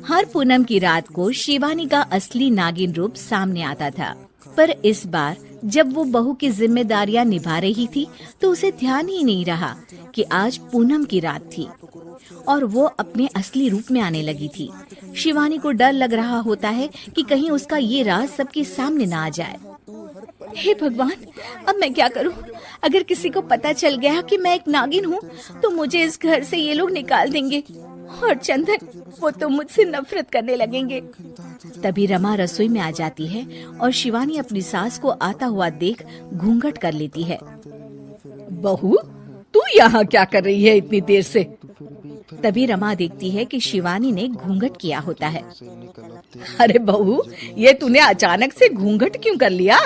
हर पूनम की रात को शिवानी का असली नागिन रूप सामने आता था, पर इस बार जब वो बहू की जिम्मेदारियां निभा रही थी तो उसे ध्यान ही नहीं रहा कि आज पूनम की रात थी और वो अपने असली रूप में आने लगी थी। शिवानी को डर लग रहा होता है कि कहीं उसका ये राज सबके सामने ना आ जाए। हे भगवान, अब मैं क्या करूं? अगर किसी को पता चल गया कि मैं एक नागिन हूं तो मुझे इस घर से ये लोग निकाल देंगे और चंदन, वो तो मुझसे नफरत करने लगेंगे। तभी रमा रसोई में आ जाती है और शिवानी अपनी सास को आता हुआ देख घूंघट कर लेती है। बहू, तू यहाँ क्या कर रही है इतनी देर से? तभी रमा देखती है कि शिवानी ने घूंघट किया होता है। अरे बहू, ये तूने अचानक से घूंघट क्यों कर लिया?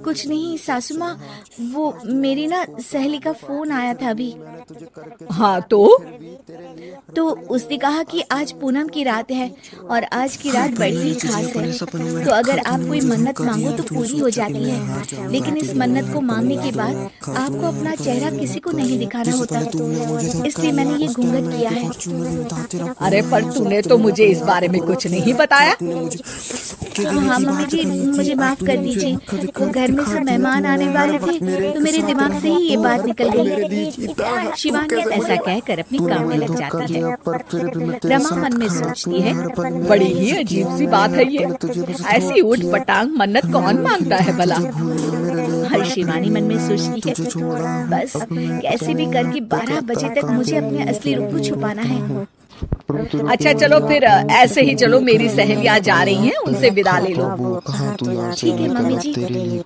कुछ नहीं सासू माँ, वो मेरी ना सहेली का फोन आया था अभी। हाँ तो उसने कहा कि आज पूनम की रात है और आज की रात बड़ी ही खास है, तो अगर आप कोई मन्नत मांगो तो पूरी हो जाती है, लेकिन इस मन्नत को मांगने के बाद आपको अपना चेहरा किसी को नहीं दिखाना होता, इसलिए मैंने ये घूंघट किया है। अरे पर तूने तो मुझे इस बारे में कुछ नहीं बताया। हाँ मम्मी जी, मुझे माफ कर दीजिए, वो घर में सब मेहमान आने वाले थे तो मेरे दिमाग से ही ये बात निकल गई। शिवानी ऐसा कहकर अपने काम में लग जाती है। रमा मन में सोचती है, बड़ी ही अजीब सी बात है ये। ऐसी उठ पटांग मन्नत कौन मांगता है भला? हर शिवानी मन में सोचती है, बस कैसे भी करके 12 बजे तक मुझे अपने असली रूप को छुपाना है। अच्छा चलो फिर ऐसे ही चलो, मेरी सहेलियां जा रही हैं, उनसे विदा ले लो। ठीक है मम्मी जी,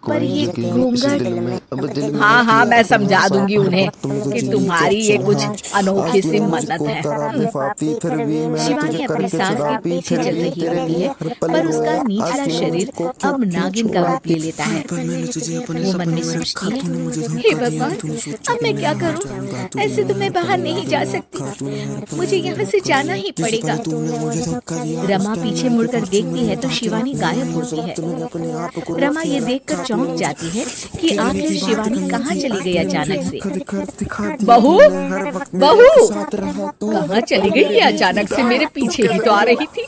पर ये घूंघट। हाँ, मैं समझा दूंगी उन्हें कि तुम्हारी ये कुछ अनोखी सी मन्नत है। शिवानी अपनी सास के पीछे चल रही होती है, पर उसका निचला शरीर अब नागिन का रूप ले लेता है। वो मन में सोचती है, हे भगवान, अब मैं क्या करूं? ऐसे तो मैं बाहर नहीं जा सकती, मुझे यहाँ से जाना ही पड़ेगा। रमा पीछे मुड़कर देखती है तो शिवानी गायब होती है। रमा ये देखकर चौंक जाती है कि आखिर शिवानी कहाँ चली गई अचानक से। बहू, कहाँ चली गई ये अचानक से? मेरे पीछे ही तो आ रही थी।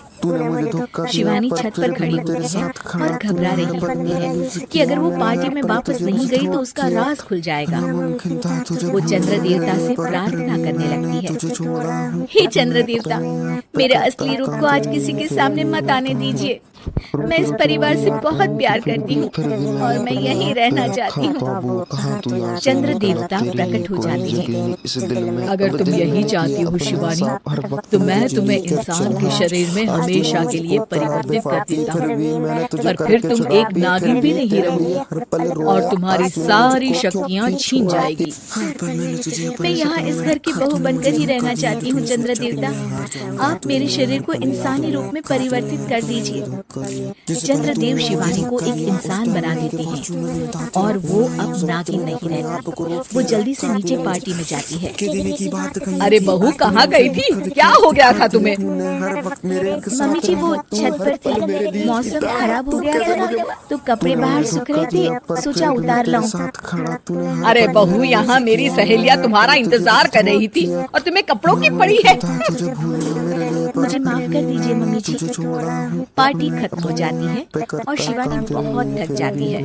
शिवानी छत पर खड़ी होती है और घबरा रही होती है कि अगर वो पार्टी में वापस नहीं गई तो उसका राज खुल जाएगा। वो चंद्र देवता से प्रार्थना करने लगती है, हे चंद्र देवता, मेरे असली रूप को आज किसी के सामने मत आने दीजिए। मैं इस परिवार से बहुत प्यार करती हूँ और मैं यहीं रहना चाहती हूँ। चंद्र देवता प्रकट हो जाते हैं। अगर तुम यही चाहती हो शिवानी, तो मैं तुम्हें इंसान के शरीर में हमेशा के लिए परिवर्तित कर देता हूँ, पर फिर तुम एक नागिन भी नहीं रहोगी और तुम्हारी सारी शक्तियाँ छीन जाएगी। मैं यहाँ इस घर की बहू बनकर ही रहना चाहती हूँ चंद्र देवता, आप मेरे शरीर को इंसानी रूप में परिवर्तित कर दीजिए। चंद्रदेव शिवानी को एक इंसान बना देते हैं और वो अब नागिन नहीं रहती। वो जल्दी से नीचे पार्टी में जाती है। अरे बहू, कहाँ गई थी? क्या हो गया था तुम्हें? मम्मी जी, वो छत पर थी, मौसम खराब हो गया था ना, तो कपड़े बाहर सूख रहे थे, सोचा उतार लाऊं। अरे बहू, यहाँ मेरी सहेलियां तुम्हारा इंतजार कर रही थी और तुम्हें कपड़ों की पड़ी है। मुझे माफ कर दीजिए मम्मी जी। पार्टी खत्म हो जाती है और शिवानी बहुत थक जाती है।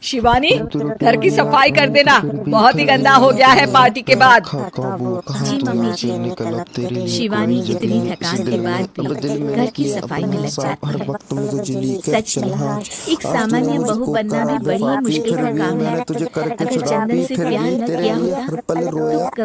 शिवानी, घर की सफाई कर देना, बहुत ही गंदा हो गया है पार्टी के बाद। जी मम्मी जी। शिवानी इतनी थकान के बाद भी घर की सफाई में लग जाती है। सच में एक सामान्य बहू बनना भी बड़ी मुश्किल का काम है। अगर चंदन से प्यार न किया होता तो कभी